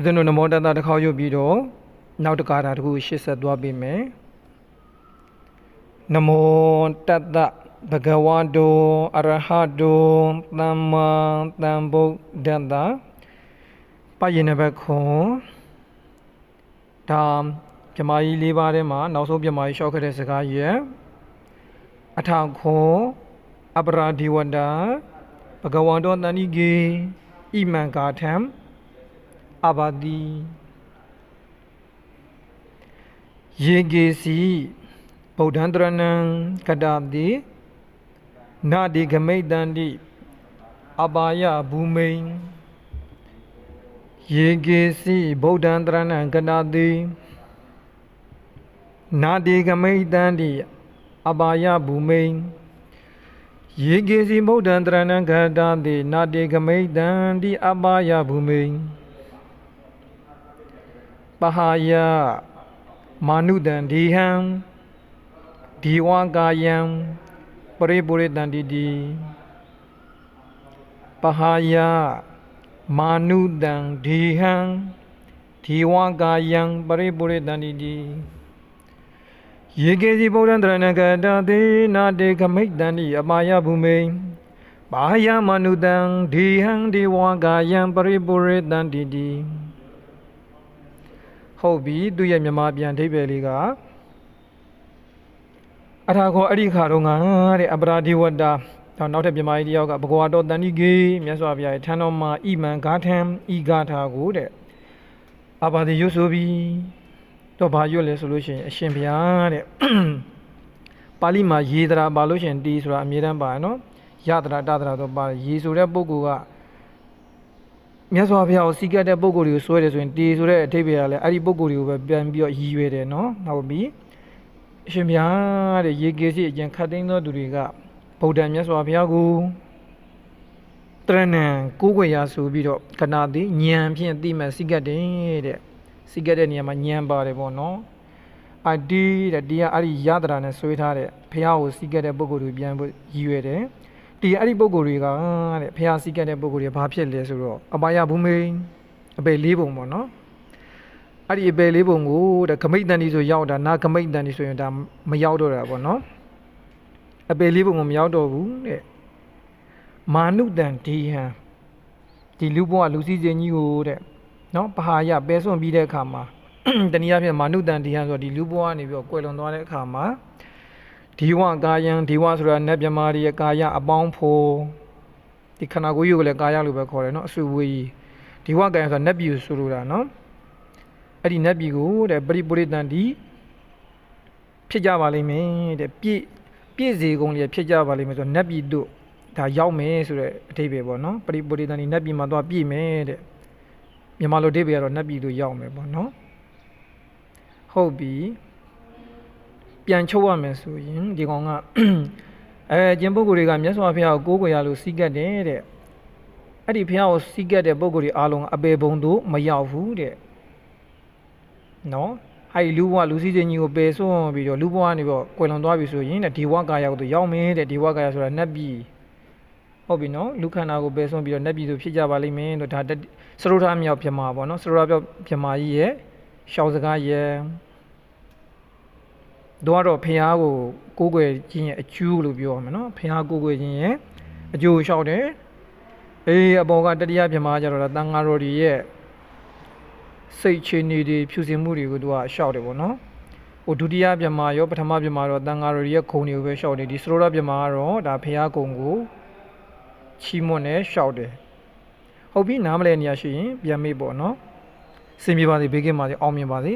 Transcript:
ဦးဇင်းတို့နမောတတတစ်ခေါက်ရုပ်ပြီးတော့နောက်တစ်ကားတာတစ်ခုရှေ့ဆက်သွားပြီမယ်နမောတတဘဂဝတောအရဟတောသမ္မာသမ္ဗုဒ္ဓတ္တပယိနဘခွန်ဒါပြမကြီး၄ပါးထဲမှာနောက်ဆုံးပြမကြီးလျှောက်ခဲ့တဲ့စကားရဲ့အထောက်ခွန်အပရာဒီဝတ္တဘဂဝတောတဏိကေဣမံကာထံအဘာတိယေကေစီဗုဒ္ဓံတရဏံကတတိနာတိဂမိတ်တန္တိအဘာယဘူမိန်ယေကေစီဗုဒ္ဓံတရဏံကတတိနာတိဂမိတ်တန္တိအဘာယဘူမိန်ယေကေစီဗုဒ္ဓံတရဏံကတတိနာတိဂမိတ်တန္တိအဘာယဘူမိန်ပဟာယမာနုတံဒီဟံဒီဝကာယံပရိပုရိတံတိတိပဟာယမာနုတံဒီဟံဒီဝကာယံပရိပုရိတံတိတိယေကေစီဗုဒ္ဓံတရဏံကတတိနာတေကမိတ်တံတိအပါယភူမိပဟာယမာနုတံဒီဟံဒီဝကာယံပရိပုရိတံတိတိဟုတ်ပြီသူရဲ့မြန်မာပြန်အဓိပ္ပာယ်လေးကအထာခေါ်အဲ့ဒီခါတော့ငါတဲ့အပရာဒီဝတ္တနောက်ထပ်မြန်မာကြီးတယောက်ကဘဂဝါတော်တန်တိကေမြတ်စွာဘုရားရဲ့ထံတော်မှာဣမံဂါထံဤဂါထာကိုတဲ့အဘာတိရွတ်ဆိုပြီးတော့ဘာရွတ်လဲဆိုလို့ရှိရင်အရှင်ဘုရားတဲ့ပါဠိမှာယေတရာပါလို့ရှိရင်တီဆိုတာအမြဲတမ်းပါနော်ယတရာတတရာတော့ပါယေဆိုတဲ့ပုဂ္ဂိုလ်ကမြတ်စွာဘုရားကိုစီကတ်တဲ့ပုဂ္ဂိုလ်တွေကိုဆွဲတယ်ဆိုရင်တီဆိုတဲ့အဓိပ္ပာယ်ကလည်းအဲ့ဒီပုဂ္ဂိုလ်တွေကိုပဲပြန်ပြီးတော့ရည်ရွယ်တယ်နော်ဟုတ်ပြီအရှင်ဘုရားတဲ့ရေကေစီအကျင့်ခတ်သိမ်းသောသူတွေကဗုဒ္ဓမြတ်စွာဘုရားကိုတရဏံကိုးကွယ်ရာဆိုပြီးတော့ကနာတိဉာဏ်ဖြင့်သိမှစီကတ်တယ်တဲ့စီကတ်တဲ့နေရာမှာဉာဏ်ပါတယ်ပေါ့နော်အဒီတဲ့ဒီကအဲ့ဒီယတရာနဲ့ဆွဲထားတဲ့ဘုရားကိုစီကတ်တဲ့ပုဂ္ဂိုလ်တွေပြန်ဖို့ရည်ရွယ်တယ်ဒီအဲ့ဒီပုဂ္ဂိုလ်တွေကတဲ့ဘုရားစီကတ်တဲ့ပုဂ္ဂိုလ်တွေဘာဖြစ်လဲဆိုတော့အပါယဘူမိန်အပေ၄ပုံပေါ့နော်အဲ့ဒီအပေ၄ပုံကိုတဲ့ဂမိတ်တန်ဒီဆိုရောက်တာနာဂမိတ်တန်ဒီဆိုရင်ဒါမရောက်တော့တာပေါ့နော်အပေ၄ပုံကိုမရောက်တော့ဘူးတဲ့မာနုတန်ဒီဟံဒီလူဘဝလူစည်းစိမ်ကြီးကိုတဲ့နော်ပဟာယပဲစွန့်ပြီးတဲ့အခါမှာတနည်းအားဖြင့်မာနုတန်ဒီဟံဆိုတော့ဒီလူဘဝကနေပြီးတော့ကွယ်လွန်သွားတဲ့အခါမှာဒီဝကာယံဒီဝဆိုတာနတ်မြမာရဲ့ကာယအပေါင်းဖော်ဒီခန္ဓာကိုယ်ရုပ်ကိုလည်းကာယလို့ပဲခေါ်တယ်နော်အစုဝေးဒီဝကာယံဆိုတာနတ်ပြည်ဆိုလိုတာနော်အဲ့ဒီနတ်ပြည်ကိုတဲ့ပရိပုရိတန်ဒီဖြစ်ကြပါလိမ့်မယ်တဲ့ပြည့်စေကုန်လည်းဖြစ်ကြပါလိမ့်မယ်ဆိုတော့နတ်ပြည်တို့ဒါရောက်မယ်ဆိုတဲ့အဓိပ္ပာယ်ပေါ့နော်ပရိပုရိတန်ဒီနတ်ပြည်မှာသွားပြည့်မယ်တဲ့မြန်မာလိုအဓိပ္ပာယ်ကတော့နတ်ပြည်တို့ရောက်မယ်ပေါ့နော်ဟုတ်ပြီပြန်ချုပ်ရမယ်ဆိုရင်ဒီကောင်ကကျင်ပုဂ္ဂိုလ်တွေကမြတ်စွာဘုရားကိုကိုးကွယ်ရလို့စီးကတ်တယ်တဲ့အဲ့ဒီဘုရားကိုစီးကတ်တဲ့ပုဂ္ဂိုလ်တွေအားလုံးအပေဘုံတို့မရောက်ဘူးတဲ့နော်အဲ့ဒီလူဘဝလူစည်းစိမ်ကြီးကိုပယ်စွန့်ပြီးတော့လူဘဝကနေပြီးတော့ကွယ်လွန်သွားပြီဆိုရင်တဲ့ဒီဝကာယကိုသူရောက်မယ်တဲ့ဒီဝကာယဆိုတာနတ်ပြည်ဟုတ်ပြီနော်လူခန္ဓာကိုပယ်စွန့်ပြီးတော့နတ်ပြည်သူဖြစ်ကြပါလိမ့်မယ်လို့ဒါစရုထမြောက်ပြမာပေါ့နော်စရုထမြောက်ပြမာကြီးရဲ့ရှောက်စကားရဲ့တော့ဘုရားကိုကိုးကွယ်ခြင်းရဲ့အကျိုးလို့ပြောရမယ်နော်ဘုရားကိုးကွယ်ခြင်းရဲ့အကျိုးလျှောက်တယ်အပေါ်ကတတိယပြမာကြတော့တန်ဃာတော်တွေရဲ့စိတ်ချနေတွေဖြူစင်မှုတွေကိုသူကလျှောက်တယ်ပေါ့နော်ဟိုဒုတိယပြမာရောပထမပြမာတော့တန်ဃာတော်တွေရဲ့ဂုဏ်တွေကိုပဲလျှောက်တယ်ဒီစရောပြမာကတော့ဒါဘုရားဂုဏ်ကိုချီးမွမ်းနဲ့လျှောက်တယ်ဟုတ်ပြီနားမလဲနေရရှိရင်ပြန်မေးပေါ့နော်စင်ပြေပါစေဘေးကင်းပါစေအောင်မြင်ပါစေ